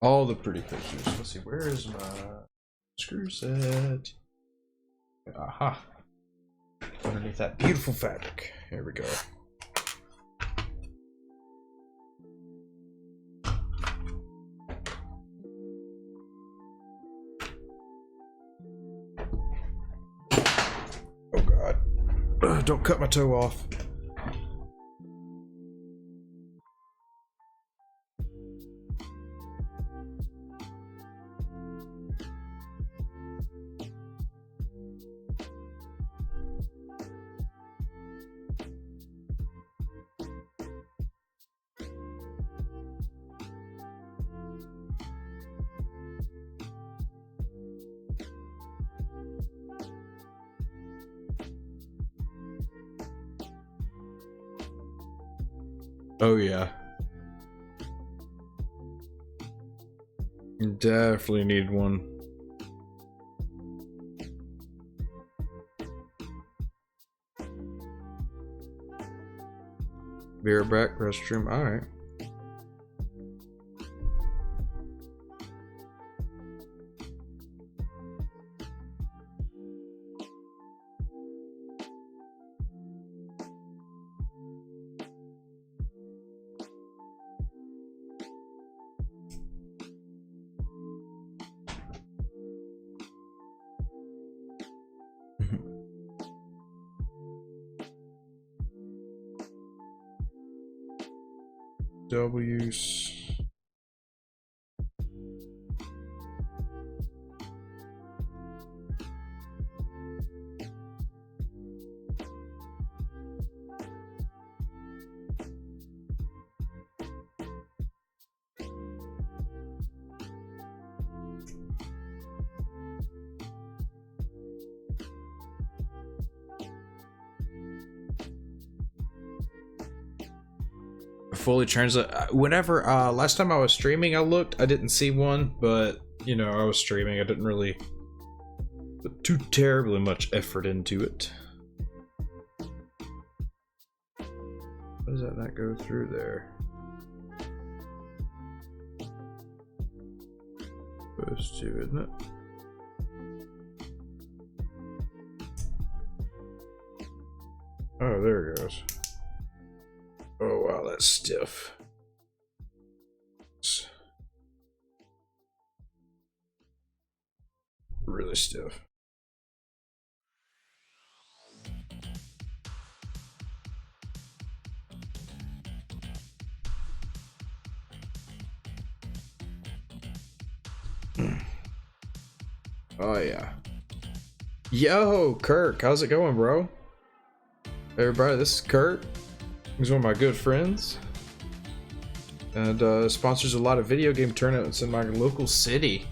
All the pretty pictures. Let's see, where is my screw set? Aha. Underneath that beautiful fabric. Here we go. Oh god. Don't cut my toe off. Oh yeah. Definitely need one. Beer back restroom. Alright. W's. Fully translate. Whenever last time I was streaming, I looked. I didn't see one, but you know, I was streaming. I didn't really put too terribly much effort into it. How does that not go through there? Supposed to, isn't it? Oh, there it goes. Oh wow, that's stiff. It's really stiff. Oh yeah. Yo, Kirk, how's it going, bro? Everybody, this is Kurt. He's one of my good friends, and sponsors a lot of video game tournaments in my local city.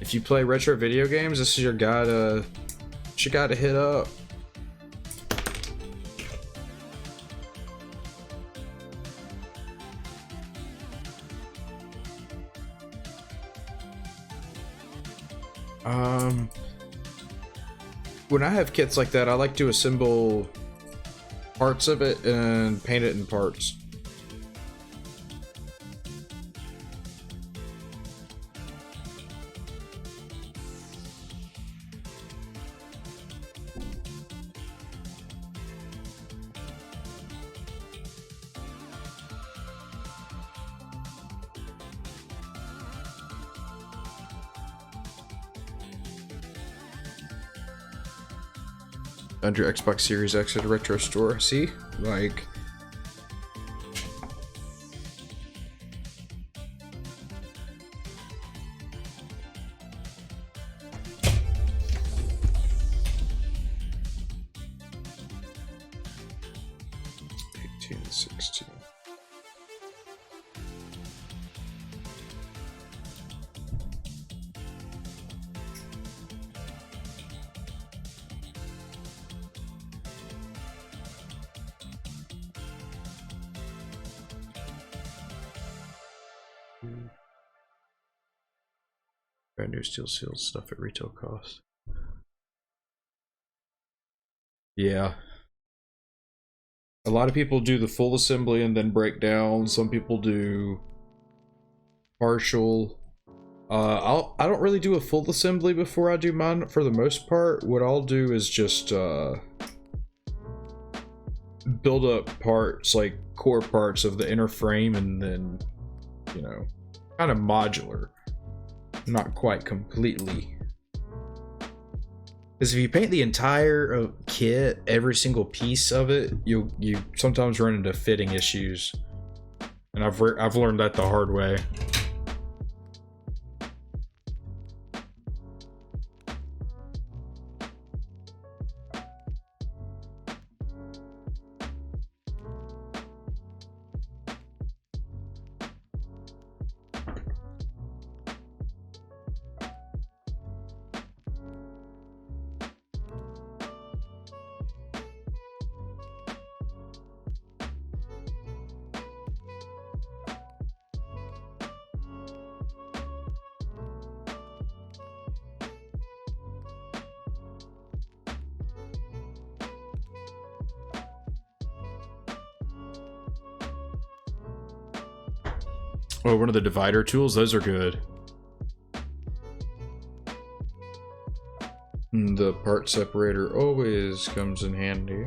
If you play retro video games, this is your guy to hit up. When I have kits like that, I like to assemble parts of it and paint it in parts. Under Xbox Series X at a retro store. See? Like... Brand new steel sealed stuff at retail cost. Yeah. A lot of people do the full assembly and then break down. Some people do partial. I don't really do a full assembly before I do mine for the most part. What I'll do is just build up parts, like core parts of the inner frame, and then, you know, kind of modular. Not quite completely. Because if you paint the entire kit, every single piece of it, you sometimes run into fitting issues, and I've learned that the hard way. Oh, one of the divider tools? Those are good. The part separator always comes in handy.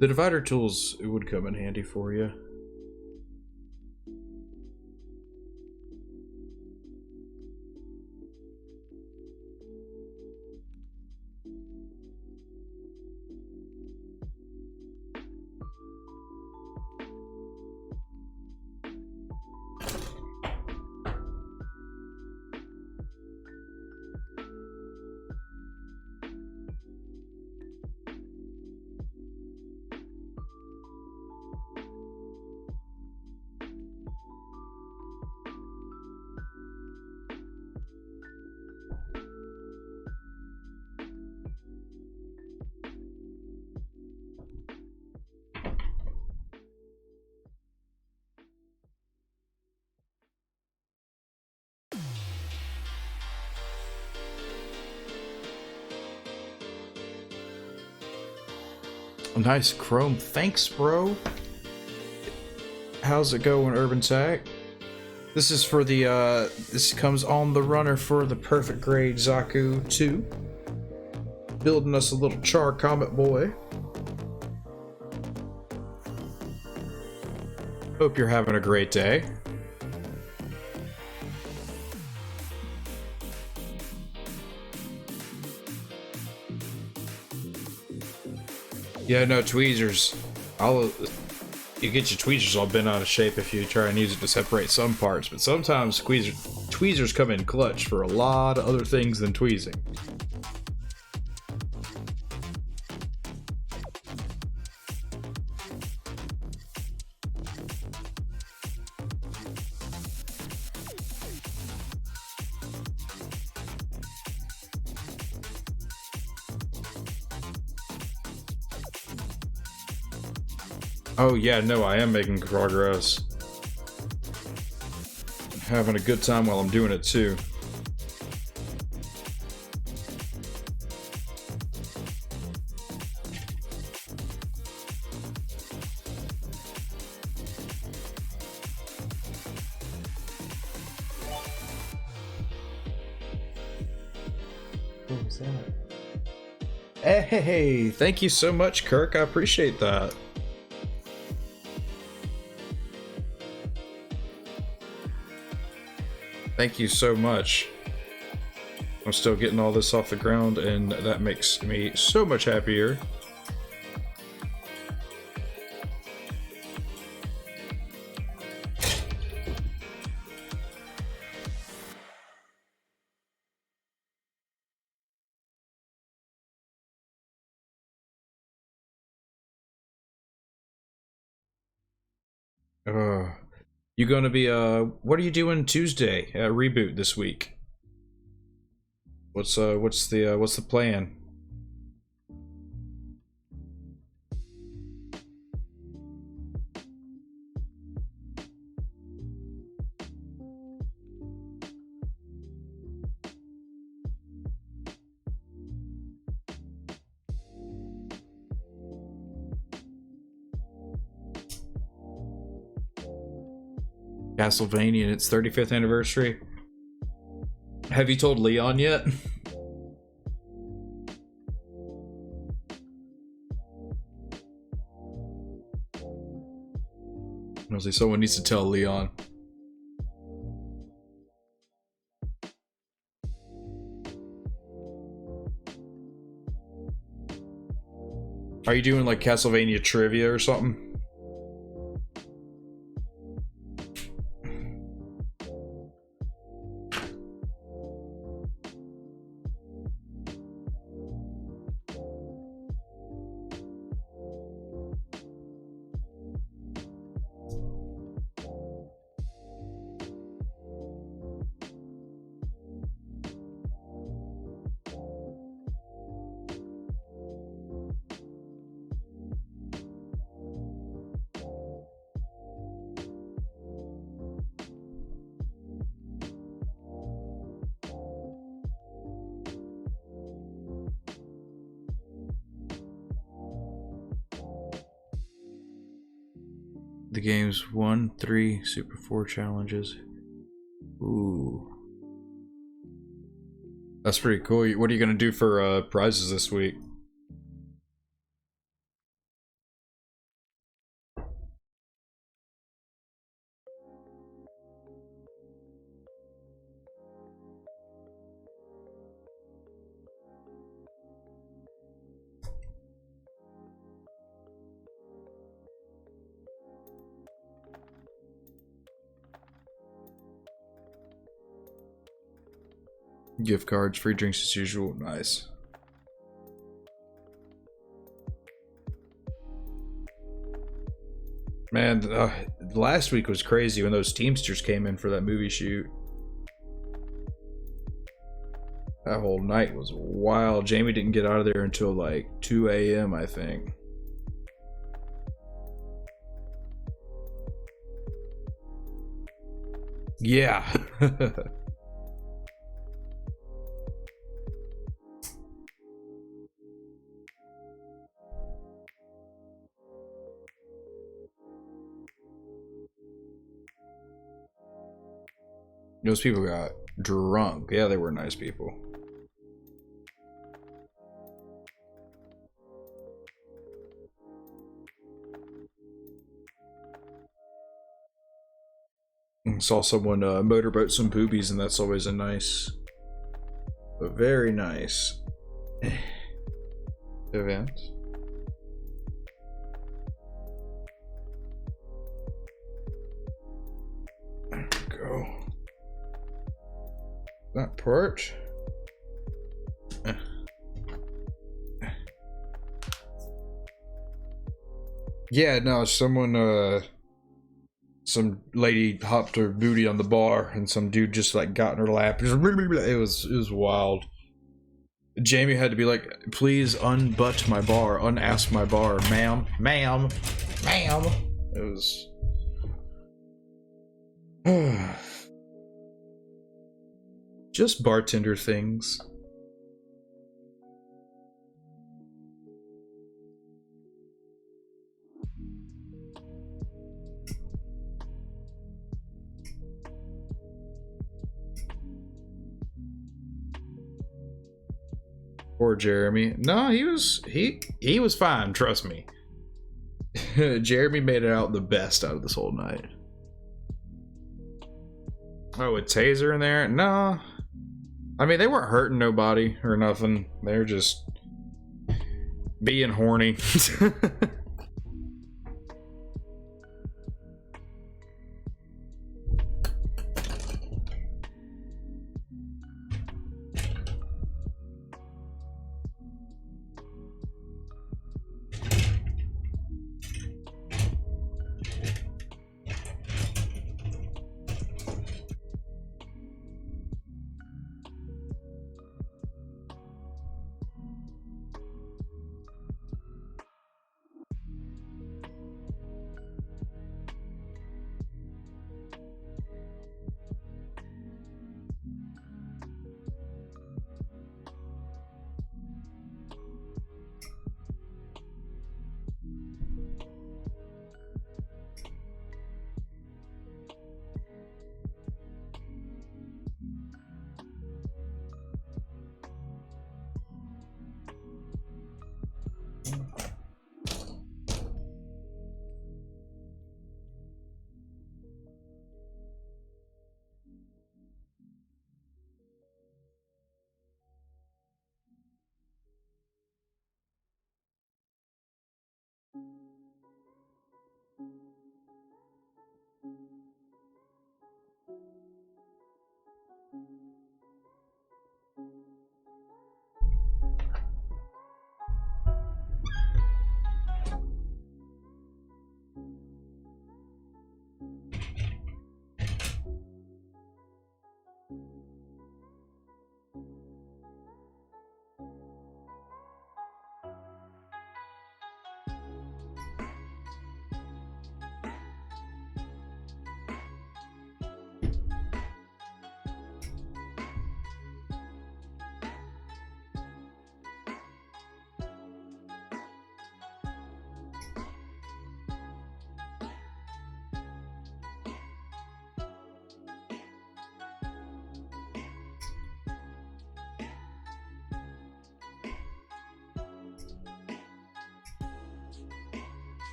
The divider tools, it would come in handy for you. Nice chrome. Thanks, bro. How's it going, Urban Tech? This is for the, this comes on the runner for the perfect grade Zaku 2. Building us a little Char Comet boy. Hope you're having a great day. Yeah, no, tweezers. You get your tweezers all bent out of shape if you try and use it to separate some parts, but sometimes tweezers come in clutch for a lot of other things than tweezing. Oh yeah, no, I am making progress. Having a good time while I'm doing it too. What was that? Hey, thank you so much, Kirk. I appreciate that. Thank you so much. I'm still getting all this off the ground, and that makes me so much happier. You gonna be what are you doing Tuesday at Reboot this week? What's the plan? Castlevania and its 35th anniversary. Have you told Leon yet? Honestly, someone needs to tell Leon. Are you doing like Castlevania trivia or something? The game's 1, 3, Super 4 challenges. Ooh. That's pretty cool. What are you gonna do for prizes this week? Gift cards, free drinks as usual. Nice. Man, last week was crazy when those Teamsters came in for that movie shoot. That whole night was wild. Jamie didn't get out of there until like 2 a.m. I think. Yeah. Those people got drunk. Yeah, they were nice people. Saw someone motorboat some boobies, and that's always a very nice event. There we go. That part. Yeah, no, some lady hopped her booty on the bar, and some dude just like got in her lap. It was wild. Jamie had to be like, "Please unbutt my bar, unask my bar, ma'am, ma'am, ma'am." It was. Just bartender things. Poor Jeremy. No, he was fine, trust me. Jeremy made it out the best out of this whole night. Oh, a taser in there? No. I mean, they weren't hurting nobody or nothing. They're just being horny.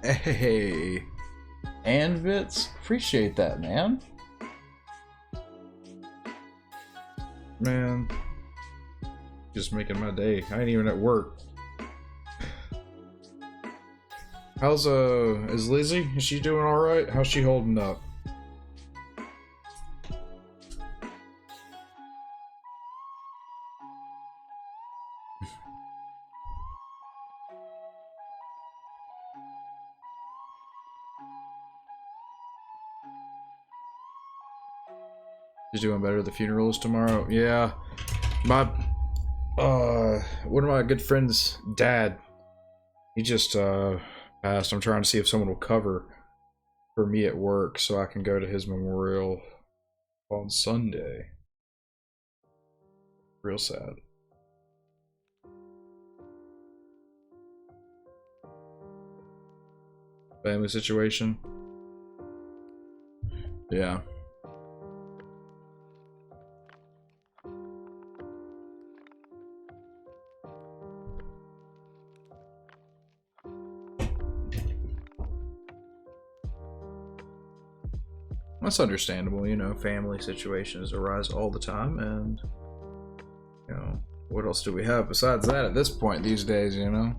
Hey, and Vitz, appreciate that, man. Man, just making my day. I ain't even at work. How's is Lizzie? Is she doing all right? How's she holding up? She's doing better. The funeral is tomorrow. Yeah, my one of my good friends' dad, he just passed. I'm trying to see if someone will cover for me at work so I can go to his memorial on Sunday. Real sad. Family situation. Yeah. That's understandable, you know, family situations arise all the time, and, you know, what else do we have besides that at this point these days, you know?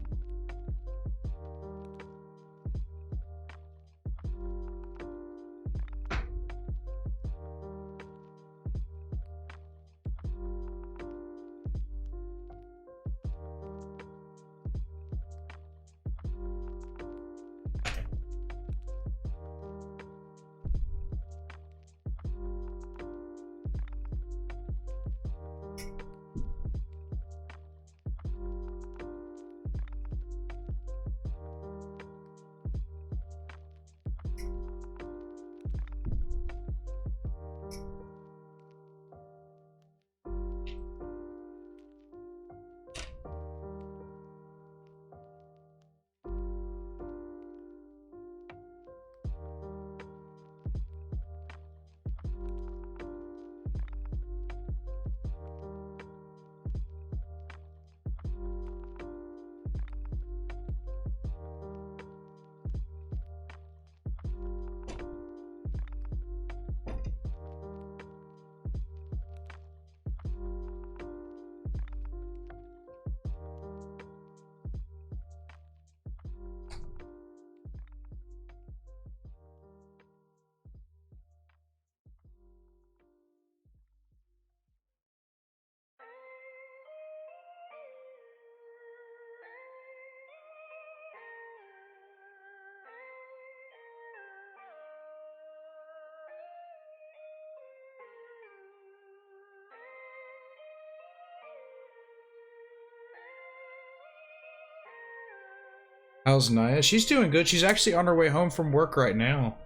How's Naya? She's doing good. She's actually on her way home from work right now.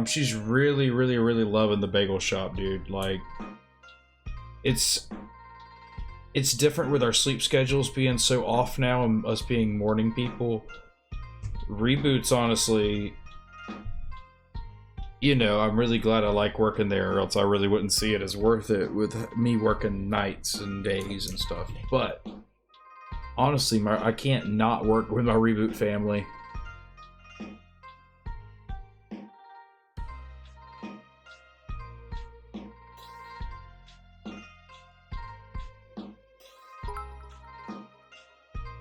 She's really, really, really loving the bagel shop, dude. Like, it's different with our sleep schedules being so off now and us being morning people. Reboots, honestly, you know, I'm really glad I like working there, or else I really wouldn't see it as worth it with me working nights and days and stuff. But honestly, I can't not work with my Reboot family.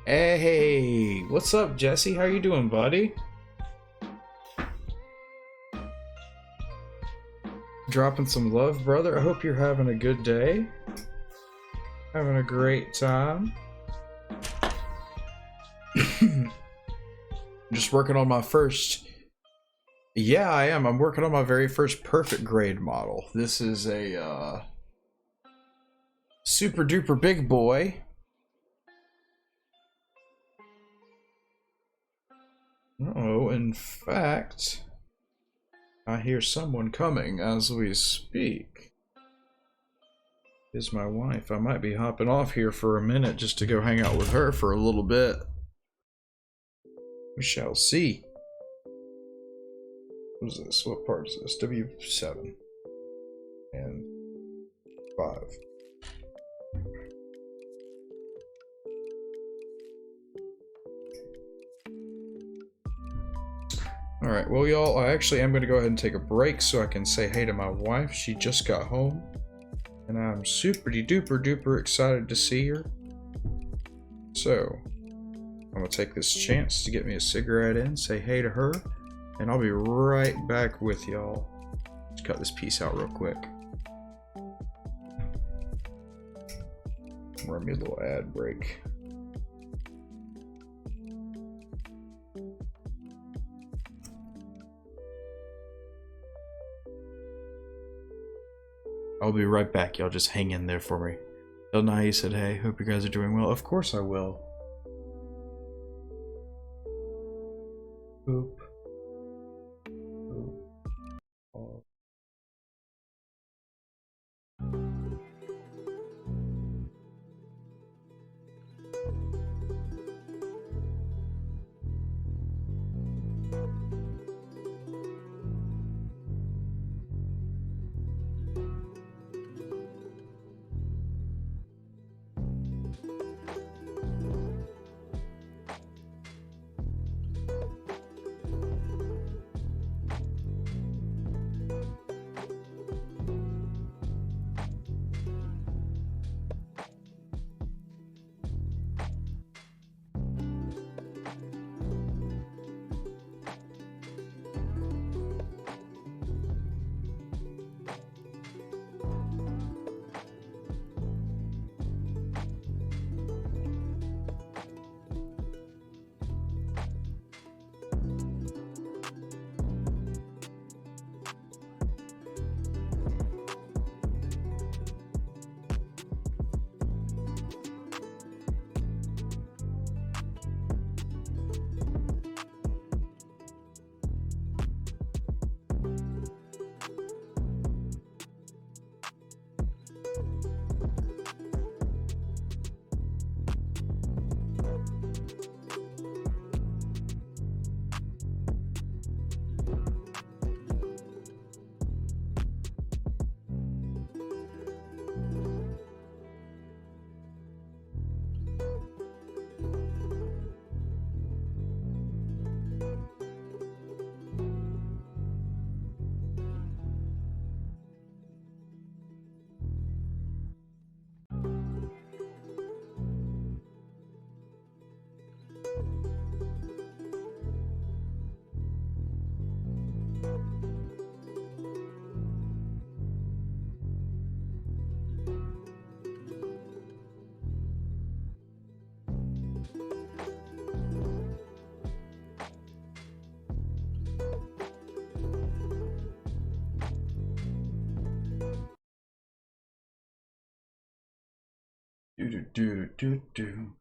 Hey, what's up, Jesse? How you doing, buddy? Dropping some love, brother. I hope you're having a good day. Having a great time. Just working on my first... Yeah, I am. I'm working on my very first perfect grade model. This is a super duper big boy. Oh, in fact, I hear someone coming as we speak. Is my wife. I might be hopping off here for a minute just to go hang out with her for a little bit. We shall see. What is this? What part is this? W7 and 5. Alright, well y'all, I actually am going to go ahead and take a break so I can say hey to my wife. She just got home, and I'm super duper duper excited to see her. So, I'm going to take this chance to get me a cigarette in, say hey to her, and I'll be right back with y'all. Just cut this piece out real quick. Run me a little ad break. I'll be right back, y'all. Just hang in there for me. Tell Naya said hey. Hope you guys are doing well. Of course I will. Boop. Boop. Oh. Do do do do do.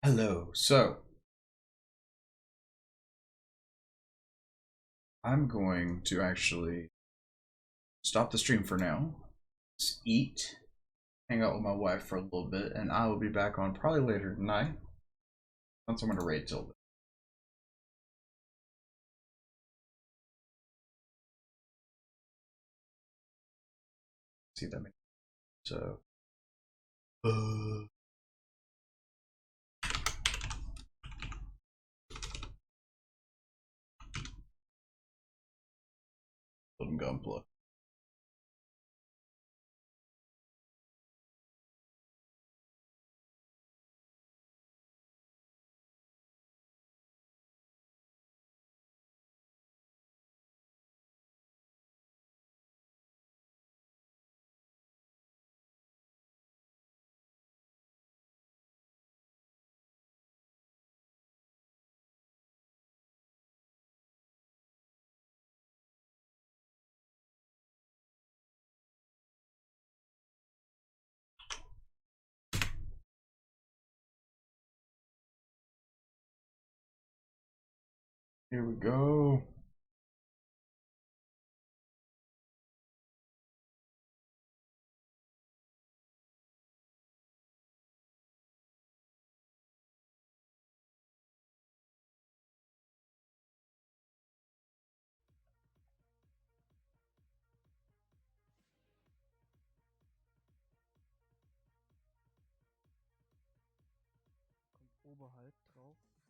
Hello. So, I'm going to actually stop the stream for now. Just eat, hang out with my wife for a little bit, and I will be back on probably later tonight. Once I'm gonna raid till then. See that many. So gunplay. Here we go. Kommt oberhalb drauf.